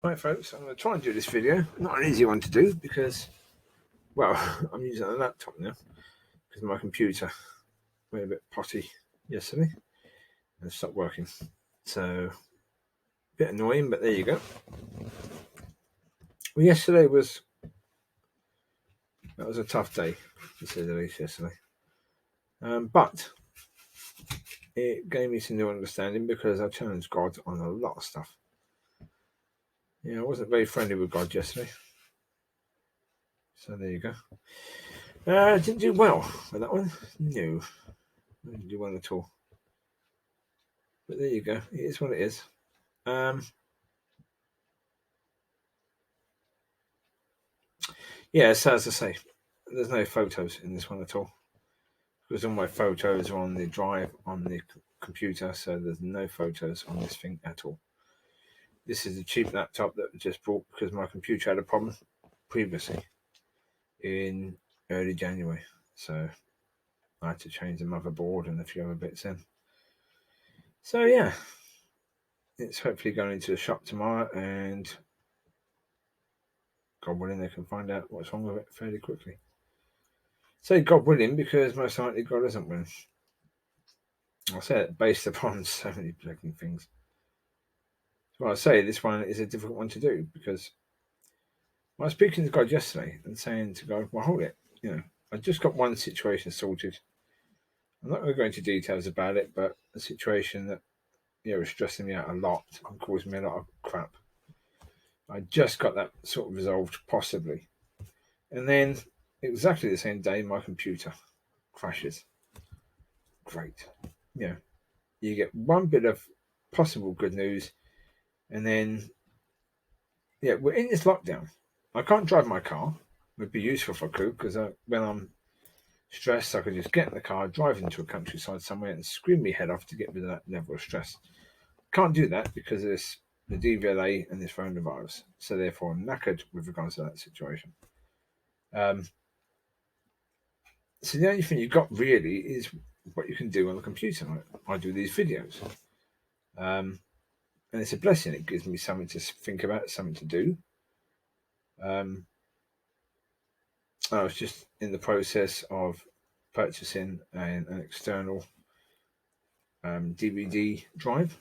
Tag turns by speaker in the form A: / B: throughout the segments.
A: Right, folks, I'm going to try and do this video. Not an easy one to do because, well, I'm using a laptop now because my computer went a bit potty yesterday and stopped working. So, a bit annoying, but there you go. Well, yesterday was a tough day, to say the least, yesterday. But it gave me some new understanding because I challenged God on a lot of stuff. I wasn't very friendly with God yesterday. So there you go. Didn't do well with that one. No, I didn't do well at all. But there you go. It is what it is. Yeah, so as I say, there's no photos in this one at all. Because all my photos are on the drive on the computer, so there's no photos on this thing at all. This is a cheap laptop that I just bought because my computer had a problem previously in early January. So I had to change the motherboard and a few other bits in. So yeah, it's hopefully going into the shop tomorrow, and God willing, they can find out what's wrong with it fairly quickly. Say God willing because most likely God isn't willing. I say it based upon so many bloody things. Well, I say this one is a difficult one to do because I was speaking to God yesterday and saying to God, well, hold it. I just got one situation sorted. I'm not going to go into details about it, but a situation that, was stressing me out a lot and causing me a lot of crap. I just got that sort of resolved, possibly. And then exactly the same day, my computer crashes. Great. You get one bit of possible good news, and then, we're in this lockdown. I can't drive my car. It would be useful if I could, because when I'm stressed, I could just get in the car, drive into a countryside somewhere, and scream my head off to get rid of that level of stress. Can't do that because of the DVLA and this coronavirus. So therefore, I'm knackered with regards to that situation. So the only thing you've got really is what you can do on the computer. I do these videos. And it's a blessing. It gives me something to think about, something to do. I was just in the process of purchasing an external DVD drive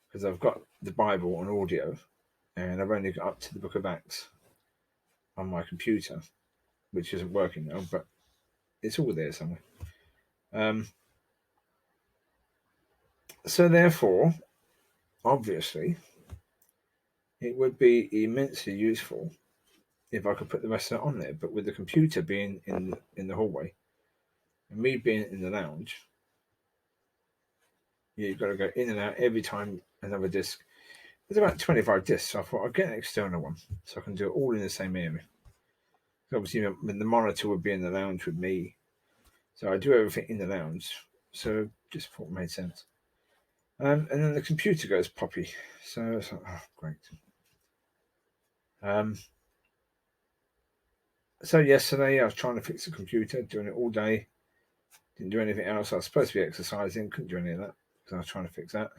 A: because I've got the Bible on audio and I've only got up to the Book of Acts on my computer, which isn't working now, but it's all there somewhere. So therefore, obviously, it would be immensely useful if I could put the rest of it on there. But with the computer being in the hallway and me being in the lounge, you've got to go in and out every time another disc. There's about 25 discs, so I thought I'd get an external one so I can do it all in the same area. So obviously, the monitor would be in the lounge with me, so I do everything in the lounge. So just thought it made sense. And then the computer goes poppy, so it's like, oh, great. So yesterday I was trying to fix the computer, doing it all day. Didn't do anything else. I was supposed to be exercising, couldn't do any of that because I was trying to fix that.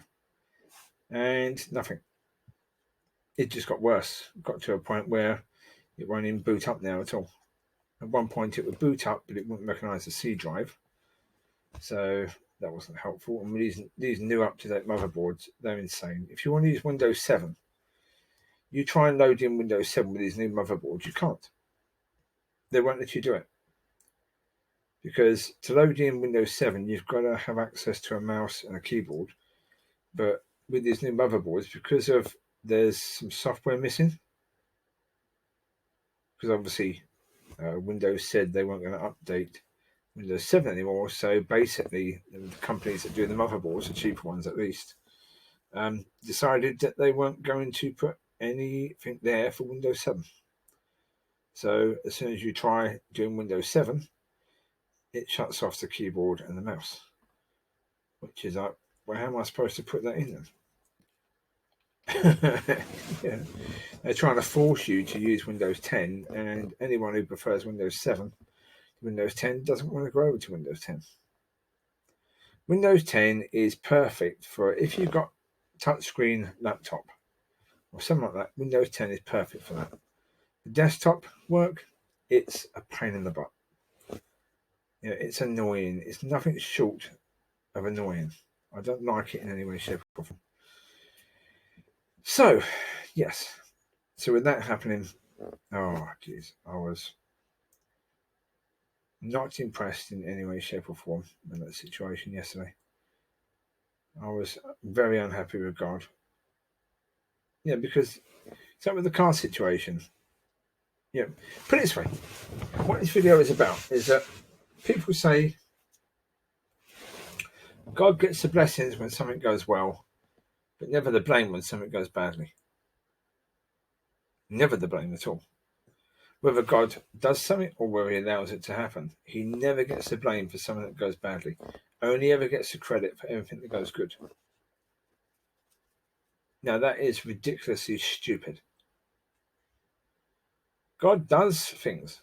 A: And nothing. It just got worse. Got to a point where it won't even boot up now at all. At one point it would boot up, but it wouldn't recognise the C drive. So that wasn't helpful. And these new up-to-date motherboards, they're insane. If you want to use Windows 7, you try and load in Windows 7 with these new motherboards, you can't. They won't let you do it. Because to load in Windows 7, you've got to have access to a mouse and a keyboard. But with these new motherboards, because there's some software missing, because obviously Windows said they weren't going to update Windows 7 anymore. So basically, the companies that do the motherboards, the cheaper ones at least, decided that they weren't going to put anything there for Windows 7. So as soon as you try doing Windows 7, it shuts off the keyboard and the mouse, which is like, well, how am I supposed to put that in then? Yeah. They're trying to force you to use Windows 10, and anyone who prefers Windows 7 to Windows 10 doesn't want to go over to Windows 10. Windows 10 is perfect for if you've got touchscreen laptop or something like that. Windows 10 is perfect for that. The desktop work, it's a pain in the butt. It's annoying. It's nothing short of annoying. I don't like it in any way, shape, or form. So, yes. So with that happening, oh geez, I was not impressed in any way, shape, or form in that situation yesterday. I was very unhappy with God. Yeah, because so with the car situation. Yeah, put it this way. What this video is about is that people say God gets the blessings when something goes well, but never the blame when something goes badly. Never the blame at all. Whether God does something or whether he allows it to happen, he never gets the blame for something that goes badly. Only ever gets the credit for everything that goes good. Now that is ridiculously stupid. God does things.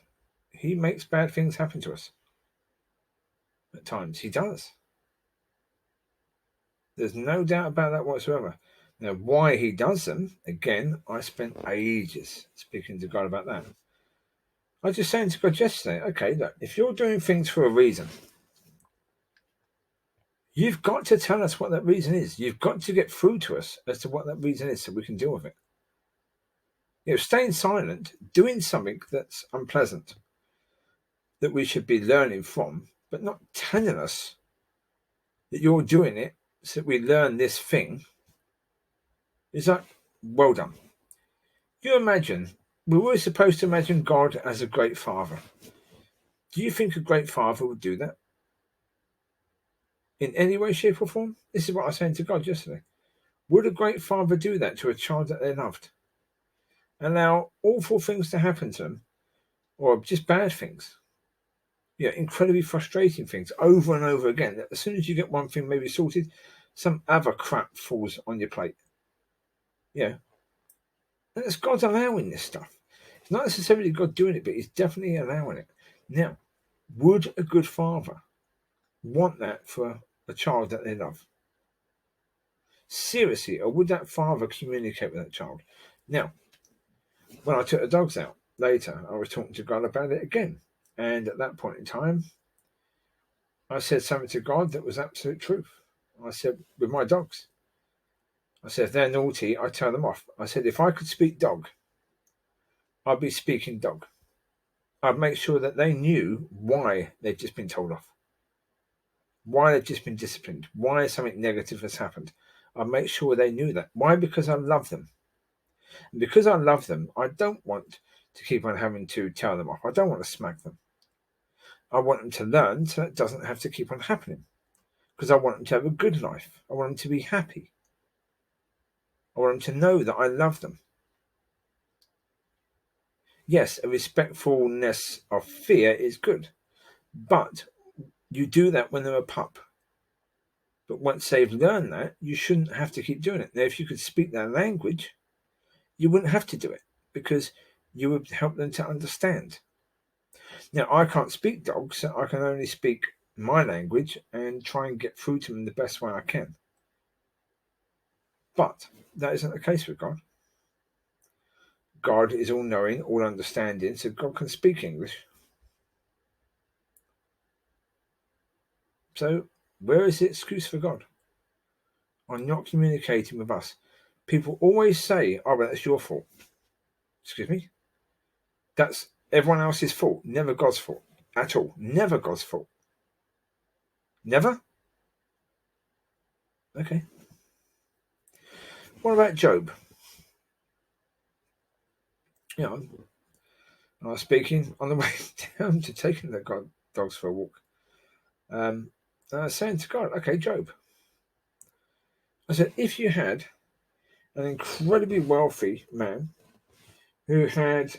A: He makes bad things happen to us. At times, he does. There's no doubt about that whatsoever. Now, why he does them, again, I spent ages speaking to God about that. I was just saying to God yesterday, okay, look, if you're doing things for a reason, you've got to tell us what that reason is. You've got to get through to us as to what that reason is so we can deal with it. Staying silent, doing something that's unpleasant, that we should be learning from, but not telling us that you're doing it so that we learn this thing, is like, well done. You imagine, we're always supposed to imagine God as a great father. Do you think a great father would do that? In any way, shape, or form? This is what I was saying to God yesterday. Would a great father do that to a child that they loved? Allow awful things to happen to them, or just bad things? Incredibly frustrating things over and over again. As soon as you get one thing maybe sorted, some other crap falls on your plate. And it's God's allowing this stuff. It's not necessarily God doing it, but he's definitely allowing it. Now, would a good father want that for a child that they love? Seriously, or would that father communicate with that child? Now, when I took the dogs out later, I was talking to God about it again. And at that point in time, I said something to God that was absolute truth. I said, with my dogs, I said, if they're naughty, I tell them off. I said, if I could speak dog, I'd be speaking dog. I'd make sure that they knew why they'd just been told off, why they've just been disciplined, why something negative has happened. I'd make sure they knew that. Why? Because I love them. And because I love them, I don't want to keep on having to tell them off. I don't want to smack them. I want them to learn so it doesn't have to keep on happening. Because I want them to have a good life. I want them to be happy. I want them to know that I love them. Yes, a respectfulness of fear is good. But you do that when they're a pup. But once they've learned that, you shouldn't have to keep doing it. Now, if you could speak their language, you wouldn't have to do it because you would help them to understand. Now, I can't speak dog, so I can only speak my language and try and get through to them the best way I can. But that isn't the case with God. God is all-knowing, all-understanding, so God can speak English. So where is the excuse for God on not communicating with us? People always say, oh, well, that's your fault. Excuse me? That's everyone else's fault, never God's fault at all. Never God's fault. Never? Okay. What about Job? I was speaking on the way down to taking the dogs for a walk. I was saying to God, okay, Job. I said, if you had an incredibly wealthy man who had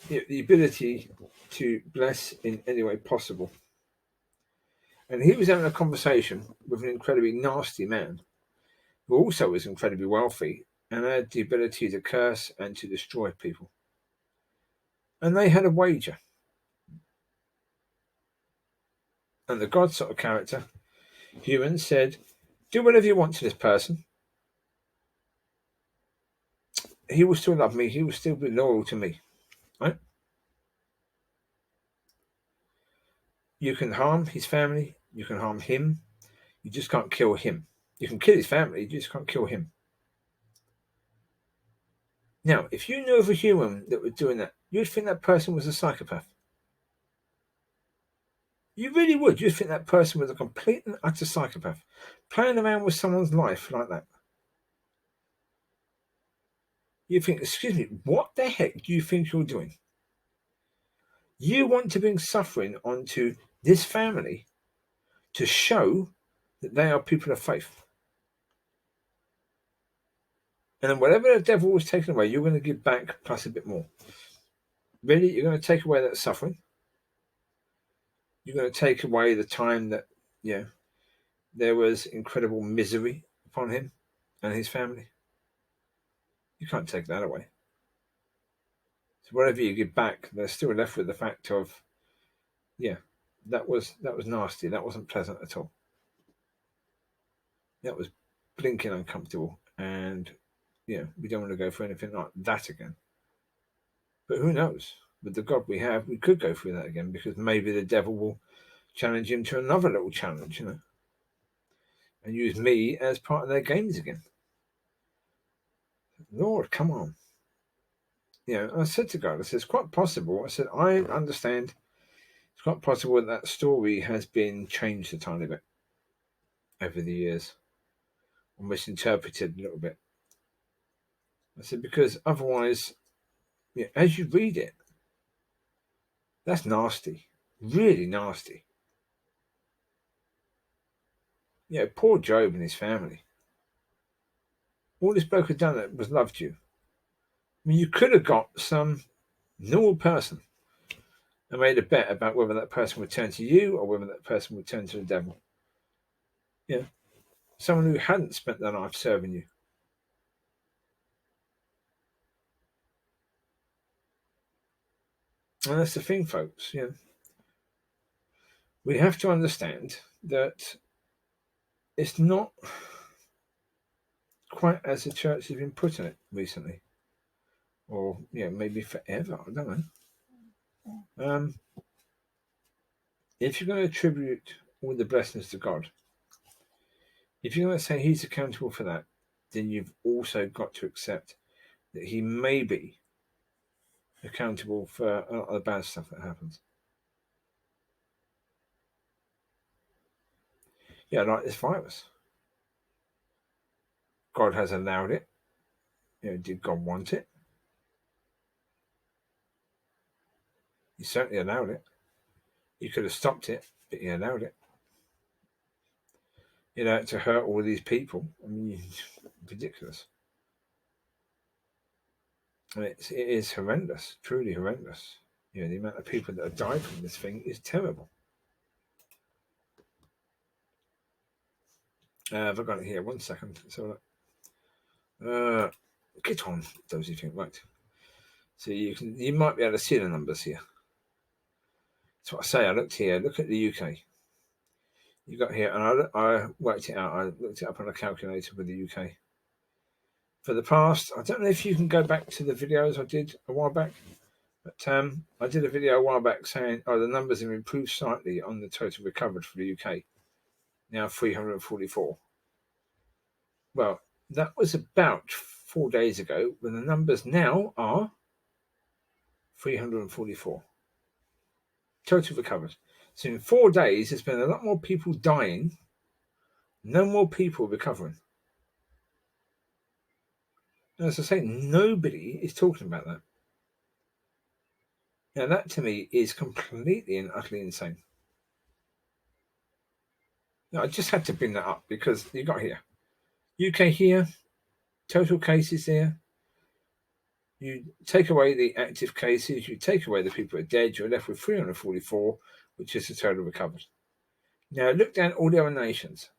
A: the ability to bless in any way possible, and he was having a conversation with an incredibly nasty man who also was incredibly wealthy and had the ability to curse and to destroy people. And they had a wager. And the God sort of character, human, said, do whatever you want to this person. he will still love me. He will still be loyal to me. Right? You can harm his family. You can harm him. You just can't kill him. You can kill his family. You just can't kill him. Now, if you knew of a human that was doing that, you'd think that person was a psychopath. You really would. You'd think that person was a complete and utter psychopath, playing around with someone's life like that. You think, excuse me, what the heck do you think you're doing? You want to bring suffering onto this family to show that they are people of faith. And then whatever the devil was taken away, you're going to give back plus a bit more. Really? You're going to take away that suffering? You're going to take away the time that, there was incredible misery upon him and his family? You can't take that away. So whatever you give back, they're still left with the fact of, that was nasty. That wasn't pleasant at all. That was blinking uncomfortable. And, we don't want to go through anything like that again. But who knows? With the God we have, we could go through that again, because maybe the devil will challenge him to another little challenge, and use me as part of their games again. Lord, come on. I said to God, I said, it's quite possible. I said, I understand. It's quite possible that story has been changed a tiny bit over the years, or misinterpreted a little bit. I said, because otherwise, as you read it, that's nasty, really nasty. Poor Job and his family. All this bloke had done was loved you. I mean, you could have got some normal person and made a bet about whether that person would turn to you or whether that person would turn to the devil. Someone who hadn't spent their life serving you. And that's the thing, folks. We have to understand that it's not quite as the church has been putting it recently, or maybe forever. I don't know. If you're going to attribute all the blessings to God, if you're going to say He's accountable for that, then you've also got to accept that He may be accountable for a lot of the bad stuff that happens. Like this virus. God has allowed it. Did God want it? He certainly allowed it. He could have stopped it, but He allowed it. To hurt all these people. I mean, ridiculous. And it is horrendous, truly horrendous. The amount of people that have died from this thing is terrible. Have I got it here? 1 second. So, get on, dozy thing, right? So you might be able to see the numbers here. That's what I say. I looked here. Look at the UK. You got here, and I worked it out. I looked it up on a calculator with the UK. For the past, I don't know if you can go back to the videos I did a while back, but I did a video a while back saying, the numbers have improved slightly on the total recovered for the UK. Now 344. Well, that was about 4 days ago, when the numbers now are 344. Total recovered. So in 4 days, there's been a lot more people dying, no more people recovering. And as I say, nobody is talking about that. Now, that to me is completely and utterly insane. Now, I just had to bring that up because you got here. UK here, total cases there. You take away the active cases, you take away the people who are dead, you're left with 344, which is the total recovered. Now, look down all the other nations.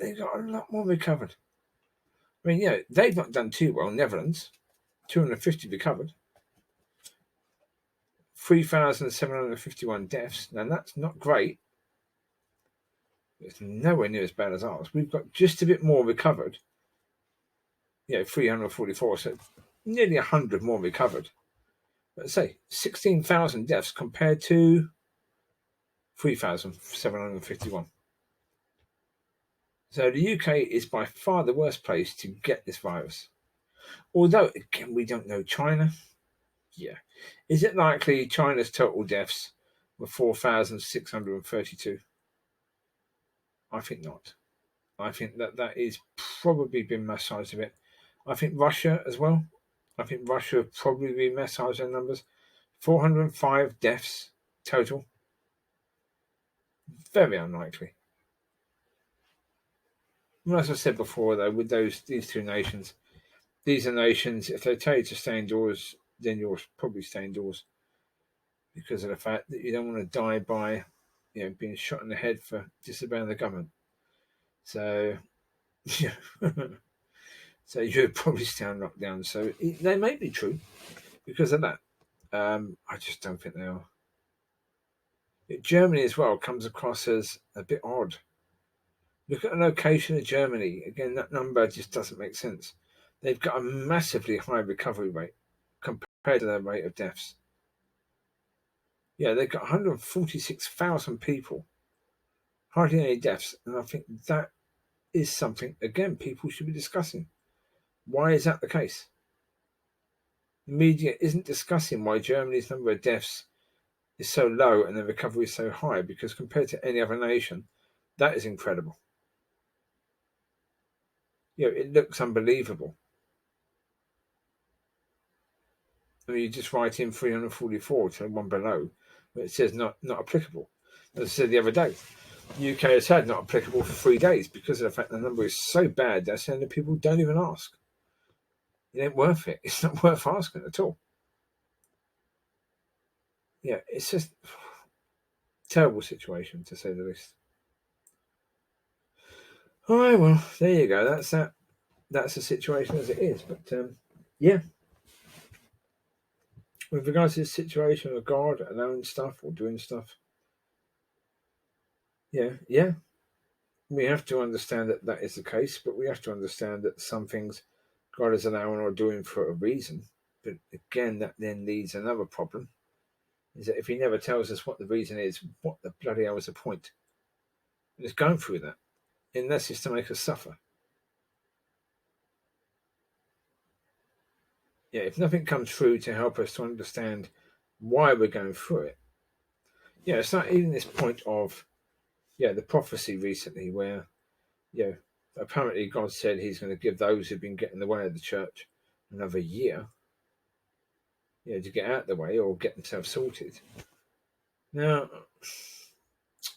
A: They've got a lot more recovered. I mean, they've not done too well. Netherlands, 250 recovered. 3,751 deaths. Now, that's not great. It's nowhere near as bad as ours. We've got just a bit more recovered 344, so nearly 100 more recovered. Let's say 16,000 deaths compared to 3,751. So the UK is by far the worst place to get this virus. Although, again, we don't know China. Yeah. Is it likely China's total deaths were 4,632? I think not. I think that is probably been massaged a bit. I think Russia as well. I think Russia have probably been massaged their numbers. 405 deaths total. Very unlikely. And as I said before, though, with these two nations, these are nations, if they tell you to stay indoors, then you'll probably stay indoors because of the fact that you don't want to die by being shot in the head for disobeying the government. So, yeah. So you would probably stay on lockdown. So they may be true because of that. I just don't think they are. Germany as well comes across as a bit odd. Look at the location of Germany. Again, that number just doesn't make sense. They've got a massively high recovery rate compared to their rate of deaths. Yeah, they've got 146,000 people, hardly any deaths. And I think that is something, again, people should be discussing. Why is that the case? The media isn't discussing why Germany's number of deaths is so low and the recovery is so high, because compared to any other nation, that is incredible. It looks unbelievable. I mean, you just write in 344 to one below, but it says not applicable. As I said the other day, the UK has had not applicable for 3 days because of the fact the number is so bad, they're saying that people don't even ask. It ain't worth it. It's not worth asking at all. Yeah, it's just a terrible situation, to say the least. All right, well, there you go. That's that. That's the situation as it is. But yeah, with regards to the situation of God allowing stuff or doing stuff, yeah, we have to understand that that is the case. But we have to understand that some things God is allowing or doing for a reason. But again, that then leads another problem: is that if He never tells us what the reason is, what the bloody hell is the point? And it's going through that, unless it's to make us suffer. Yeah, if nothing comes through to help us to understand why we're going through it, it's not even this point of, the prophecy recently where, apparently God said He's going to give those who've been getting in the way of the church another year, to get out of the way or get themselves sorted. Now,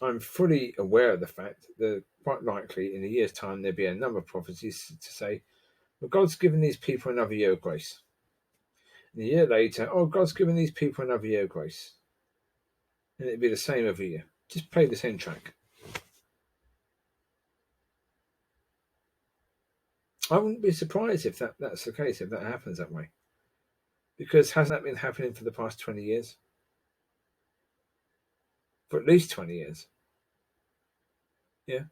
A: I'm fully aware of the fact that quite likely in a year's time there'll be a number of prophecies to say, well, God's given these people another year of grace. And a year later, God's given these people another year of grace. And it'd be the same every year. Just play the same track. I wouldn't be surprised if that's the case, if that happens that way. Because hasn't that been happening for the past 20 years? For at least 20 years. Yeah.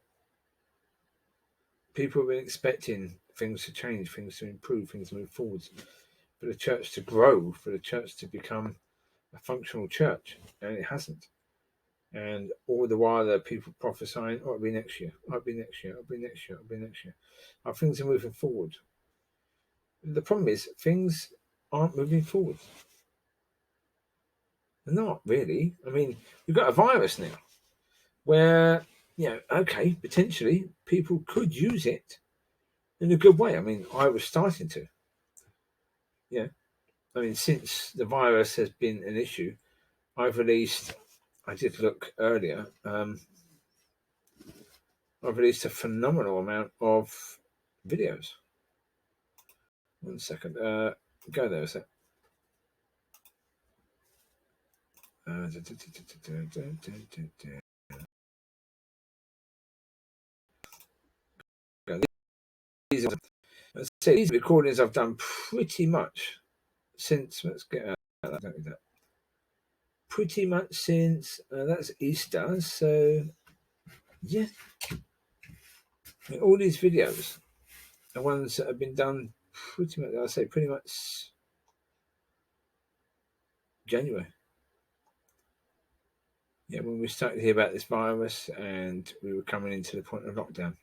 A: People have been expecting things to change, things to improve, things to move forwards, for the church to grow, for the church to become a functional church. And it hasn't. And all the while there are people prophesying, it'll be next year, it'll be next year, it'll be next year, it'll be next year. Our things are moving forward. The problem is things aren't moving forward. They're not really. I mean, we've got a virus now where, potentially people could use it in a good way. I mean, I was starting to. Yeah. I mean, since the virus has been an issue, I did look earlier, I've released a phenomenal amount of videos. 1 second. Go there a sec. These recordings I've done pretty much since. Let's get out of that. Pretty much since that's Easter. So yeah, all these videos are ones that have been done pretty much, I'd say pretty much January. Yeah, when we started to hear about this virus and we were coming into the point of lockdown.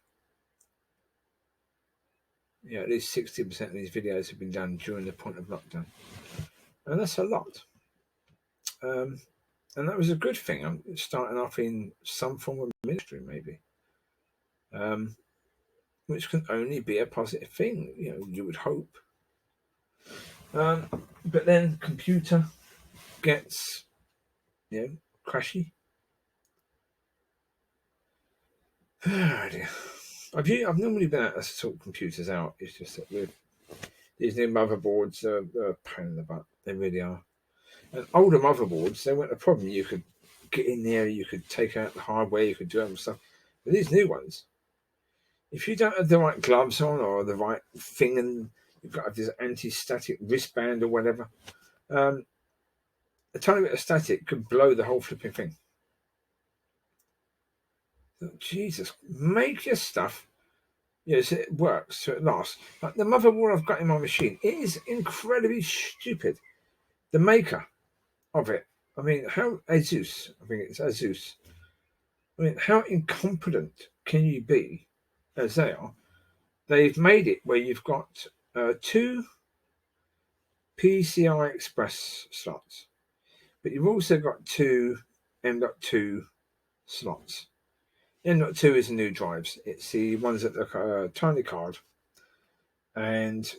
A: Yeah, at least 60% of these videos have been done during the point of lockdown. And that's a lot. And that was a good thing. I'm starting off in some form of ministry, maybe. Which can only be a positive thing, you would hope. But then computer gets, crashy. Oh dear. I've normally been able to sort computers out. It's just that with these new motherboards, they're a pain in the butt. They really are. And older motherboards, they weren't a problem. You could get in there, you could take out the hardware, you could do other stuff. But these new ones, if you don't have the right gloves on or the right thing, and you've got this anti-static wristband or whatever, a tiny bit of static could blow the whole flipping thing. Jesus, make your stuff, so it works, so it lasts. Like the motherboard I've got in my machine, it is incredibly stupid. The maker of it, I mean, Asus, I think it's Asus. I mean, how incompetent can you be, as they are? They've made it where you've got 2 PCI Express slots, but you've also got 2 M.2 slots. M.2 is the new drives. It's the ones that look a tiny card and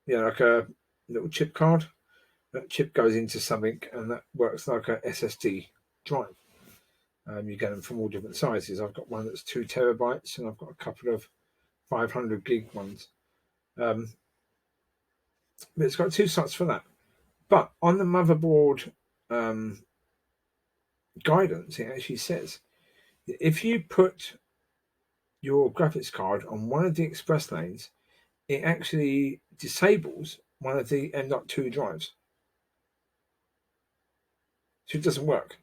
A: like a little chip card. That chip goes into something and that works like a SSD drive. You get them from all different sizes. I've got one that's 2 terabytes and I've got a couple of 500 gig ones. But it's got 2 slots for that. But on the motherboard guidance, it actually says if you put your graphics card on one of the express lanes, it actually disables one of the M.2 drives. So it doesn't work.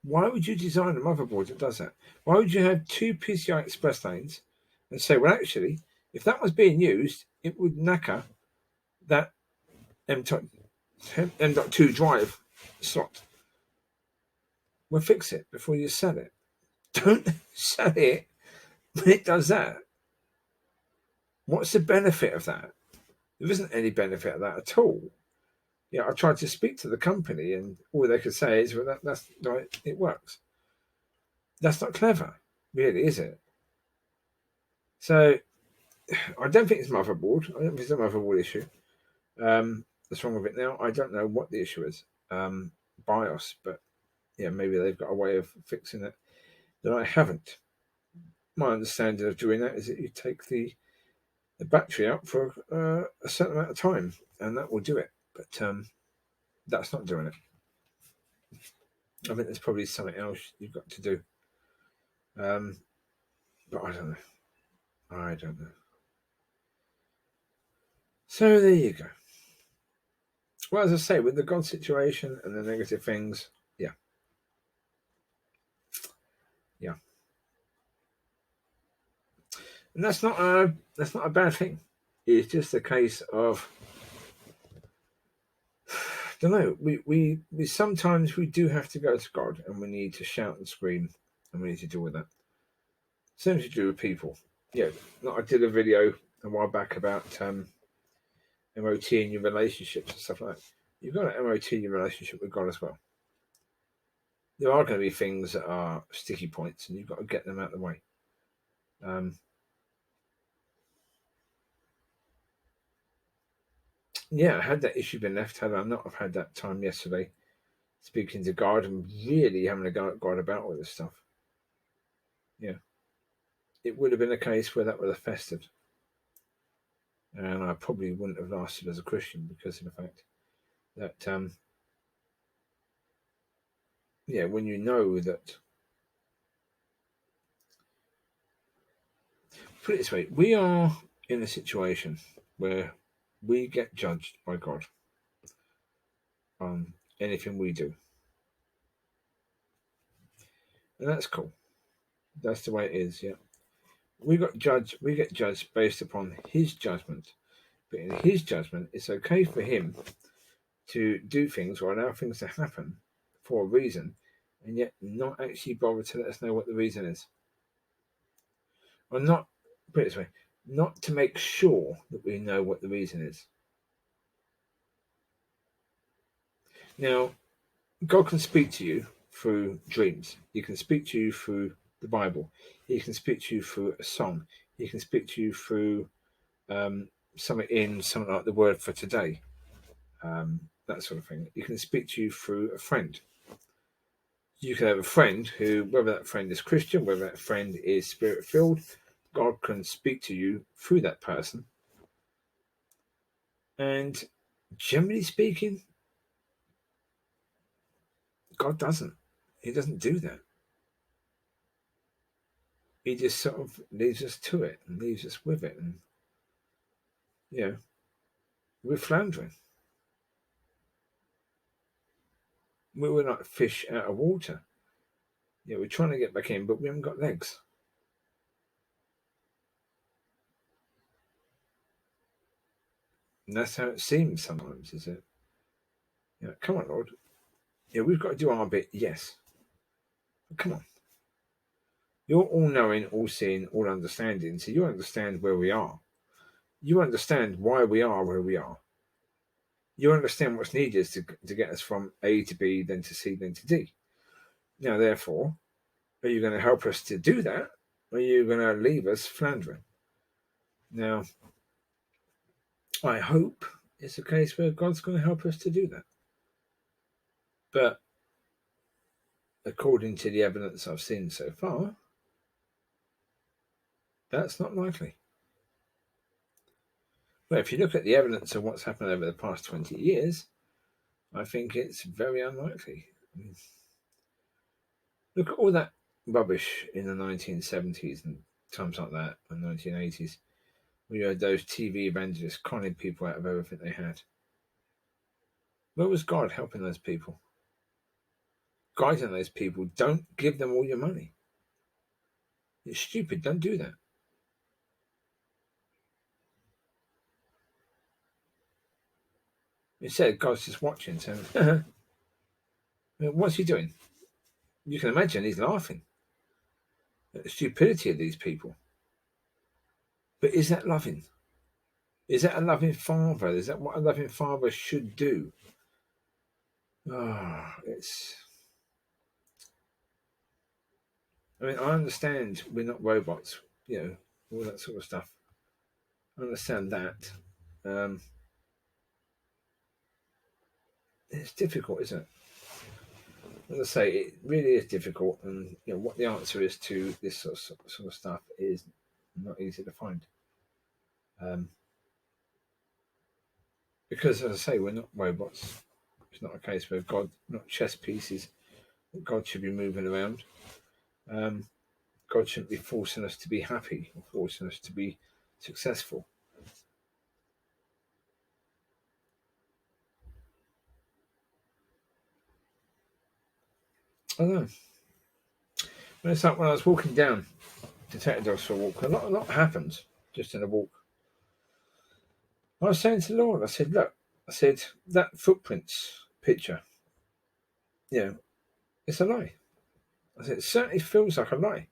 A: Why would you design a motherboard that does that? Why would you have 2 PCI Express lanes and say, well, actually, if that was being used, it would knacker that M.2 drive slot? Well, fix it before you sell it. Don't sell it when it does that. What's the benefit of that? There isn't any benefit of that at all. I tried to speak to the company, and all they could say is, "Well, that's right. It works." That's not clever, really, is it? So, I don't think it's motherboard. I don't think it's a motherboard issue. What's wrong with it now? I don't know what the issue is. BIOS, but maybe they've got a way of fixing it that I haven't. My understanding of doing that is that you take the battery out for a certain amount of time, and that will do it. But that's not doing it. I think there's probably something else you've got to do. But I don't know. So there you go. Well, as I say, with the God situation and the negative things, yeah. And that's not a bad thing. It's just a case of, I don't know. We sometimes we do have to go to God, and we need to shout and scream, and we need to deal with that. Same to do with people. Yeah, I did a video a while back about MOT in your relationships and stuff like that. You've got to MOT your relationship with God as well. There are going to be things that are sticky points, and you've got to get them out of the way. Had that issue been left, had I not have had that time yesterday speaking to God and really having a go at God about all this stuff, it would have been a case where that would have festered. And I probably wouldn't have lasted as a Christian because of the fact that, when you know that, put it this way, we are in a situation where we get judged by God on anything we do. And that's cool. That's the way it is, yeah. We get judged based upon his judgment. But in his judgment, it's okay for him to do things or allow things to happen for a reason, and yet not actually bother to let us know what the reason is. Or not, put it this way, not to make sure that we know what the reason is. Now, God can speak to you through dreams. He can speak to you through the Bible. He can speak to you through a song. He can speak to you through something like the word for today, that sort of thing. He can speak to you through a friend. You can have a friend who, whether that friend is Christian, whether that friend is spirit filled, God can speak to you through that person. And generally speaking, God doesn't. He doesn't do that. He just sort of leaves us to it and leaves us with it. And, we're floundering. We were like fish out of water. We're trying to get back in, but we haven't got legs. And that's how it seems sometimes, is it? Come on, Lord. We've got to do our bit, yes. But come on. You're all knowing, all seeing, all understanding, so you understand where we are. You understand why we are where we are. You understand what's needed to get us from A to B, then to C, then to D. Now, therefore, are you going to help us to do that, or are you going to leave us floundering? Now, I hope it's a case where God's going to help us to do that. But according to the evidence I've seen so far, that's not likely. Well, if you look at the evidence of what's happened over the past 20 years, I think it's very unlikely. Look at all that rubbish in the 1970s and times like that, and 1980s. We had those TV evangelists conning people out of everything they had. Where was God helping those people? Guiding those people? Don't give them all your money. It's stupid. Don't do that. Instead, God's just watching, saying, what's he doing? You can imagine he's laughing at the stupidity of these people. But is that loving? Is that a loving father? Is that what a loving father should do? I understand we're not robots, all that sort of stuff. I understand that. It's difficult, isn't it? As I say, it really is difficult, and what the answer is to this sort of stuff is not easy to find. Because, as I say, we're not robots. It's not a case where God, not chess pieces, that God should be moving around. God shouldn't be forcing us to be happy or forcing us to be successful. I don't know. But it's like when I was walking down to take the dogs for a walk, a lot happens just in a walk. I was saying to the Lord, I said, look, that footprints picture, it's a lie. I said, it certainly feels like a lie.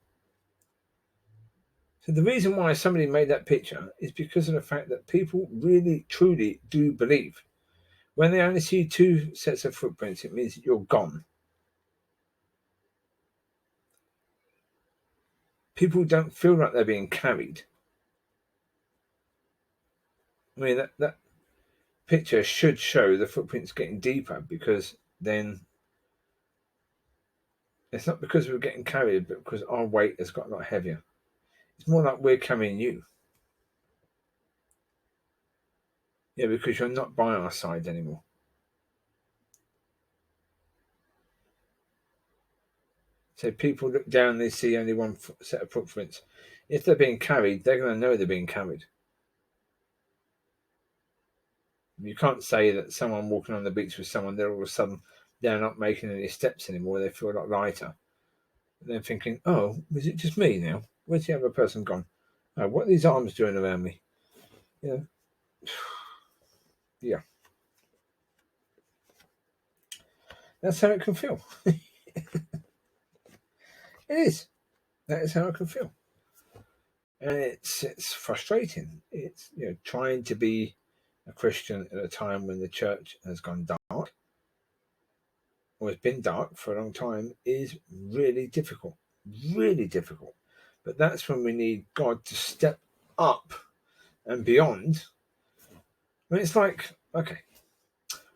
A: So the reason why somebody made that picture is because of the fact that people really, truly do believe. When they only see two sets of footprints, it means that you're gone. People don't feel like they're being carried. That picture should show the footprints getting deeper, because then it's not because we're getting carried, but because our weight has got a lot heavier. It's more like we're carrying you. Because you're not by our side anymore. So people look down, they see only one set of footprints. If they're being carried, they're going to know they're being carried. You can't say that someone walking on the beach with someone, they're all of a sudden, they're not making any steps anymore. They feel a lot lighter. And they're thinking, oh, is it just me now? Where's the other person gone? What are these arms doing around me? Yeah. Yeah. That's how it can feel. It is. That is how it can feel. And it's frustrating. It's trying to be a Christian at a time when the church has gone dark or has been dark for a long time is really difficult. Really difficult. But that's when we need God to step up and beyond. I mean, it's like, okay,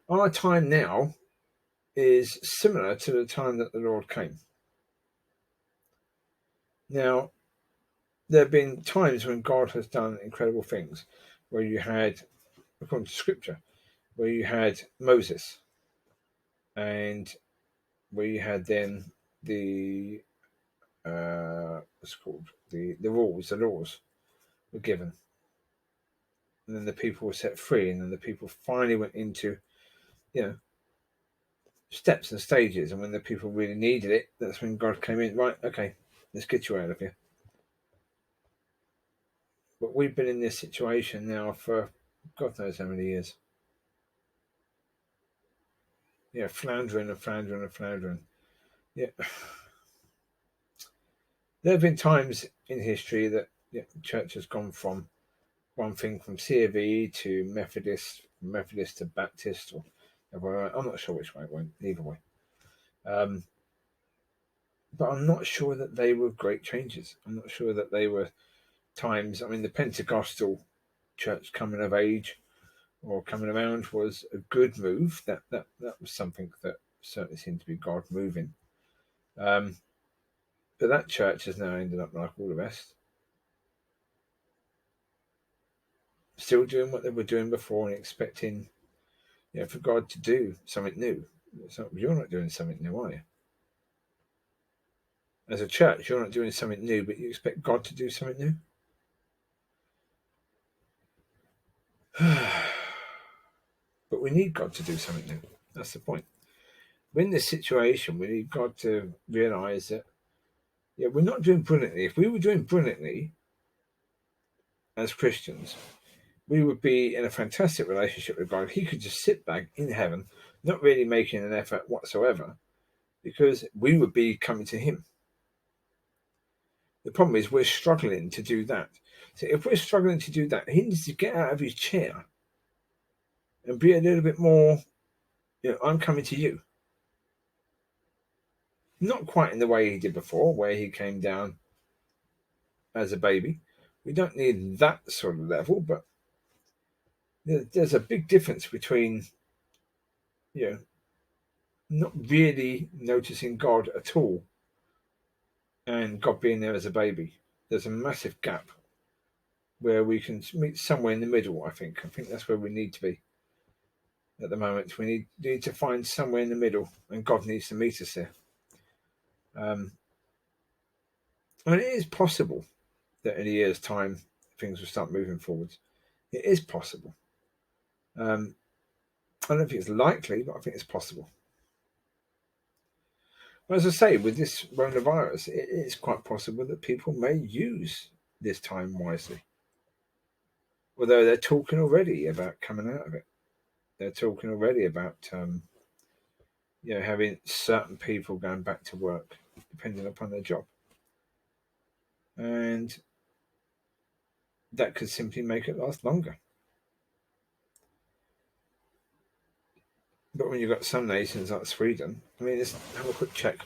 A: our time now is similar to the time that the Lord came. Now, there have been times when God has done incredible things, where you had, according to Scripture, where you had Moses, and where you had then the what's it called, the rules, the laws were given, and then the people were set free, and then the people finally went into steps and stages, and when the people really needed it, that's when God came in. Right, okay, let's get you out of here. But we've been in this situation now for God knows how many years. Floundering and floundering and floundering. Yeah. There have been times in history that the church has gone from one thing, from C of E to Methodist to Baptist, or I'm not sure which way it went, either way. But I'm not sure that they were great changes. I'm not sure that they were times. I mean, the Pentecostal church coming of age or coming around was a good move. That was something that certainly seemed to be God moving. But that church has now ended up like all the rest, still doing what they were doing before and expecting, for God to do something new. So you're not doing something new, are you? As a church, you're not doing something new, but you expect God to do something new. But we need God to do something new. That's the point. We're in this situation, we need God to realise that, we're not doing brilliantly. If we were doing brilliantly as Christians, we would be in a fantastic relationship with God. He could just sit back in heaven, not really making an effort whatsoever, because we would be coming to Him. The problem is we're struggling to do that. So if we're struggling to do that, He needs to get out of His chair and be a little bit more, I'm coming to you. Not quite in the way He did before, where He came down as a baby. We don't need that sort of level, but there's a big difference between, not really noticing God at all and God being there as a baby. There's a massive gap where we can meet somewhere in the middle. I think that's where we need to be at the moment. We need to find somewhere in the middle, and God needs to meet us there. I mean, it is possible that in a year's time things will start moving forwards. It is possible. I don't think it's likely, but I think it's possible. Well, as I say, with this coronavirus, it is quite possible that people may use this time wisely. Although they're talking already about coming out of it. They're talking already about having certain people going back to work, depending upon their job. And that could simply make it last longer. But when you've got some nations like Sweden, I mean, let's have a quick check.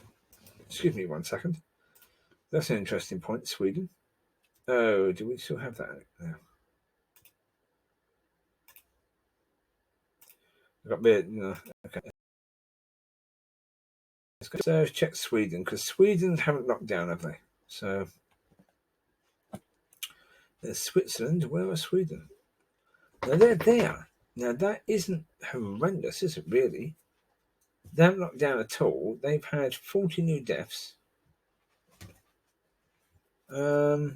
A: Excuse me 1 second. That's an interesting point, Sweden. Oh, do we still have that? No. I've got beard. No. Okay. So check Sweden, because Sweden haven't locked down, have they? So there's Switzerland. Where are Sweden? Now they're there. Now that isn't horrendous, is it really? They haven't locked down at all. They've had 40 new deaths. Now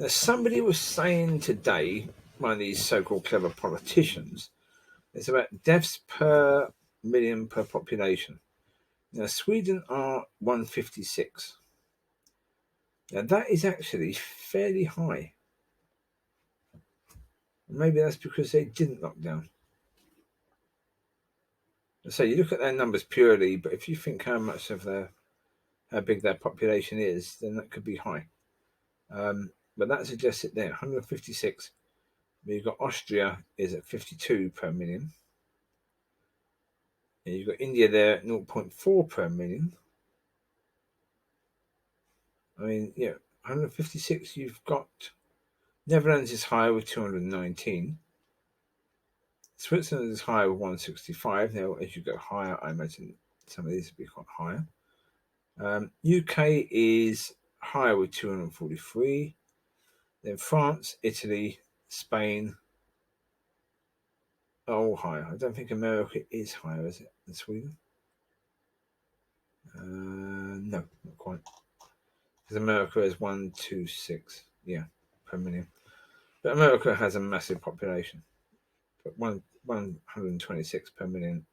A: somebody was saying today, one of these so-called clever politicians, it's about deaths per million per population. Now Sweden are 156. Now that is actually fairly high. Maybe that's because they didn't lock down. So you look at their numbers purely, but if you think how big their population is, then that could be high. But that suggests it there, 156. You've got Austria is at 52 per million. And you've got India there at 0.4 per million. I mean, 156. You've got Netherlands is higher with 219. Switzerland is higher with 165. Now, as you go higher, I imagine some of these will be quite higher. UK is higher with 243. Then France, Italy, Spain are all higher. I don't think America is higher, is it, than Sweden? No, not quite. Because America is 126, per million. But America has a massive population. But 126 per million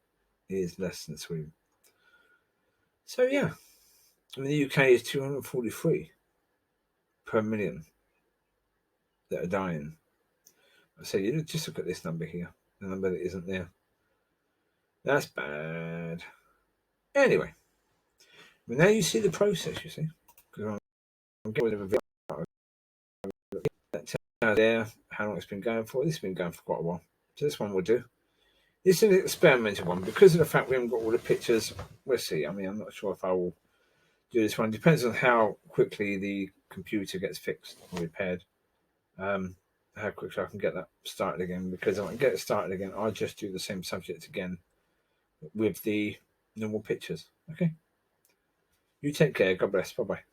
A: is less than Sweden. So yeah, and the UK is 243 per million that are dying. So you just look at this number here, the number that isn't there. That's bad. Anyway, but now you see the process. You see, because I'm getting rid of a video that tells there how long it's been going for. This has been going for quite a while, so this one will do. This is an experimental one because of the fact we haven't got all the pictures. We'll see. I mean, I'm not sure if I will do this one. It depends on how quickly the computer gets fixed or repaired. How quickly I can get that started again. Because if I can get it started again, I'll just do the same subject again with the normal pictures. Okay. You take care. God bless. Bye bye.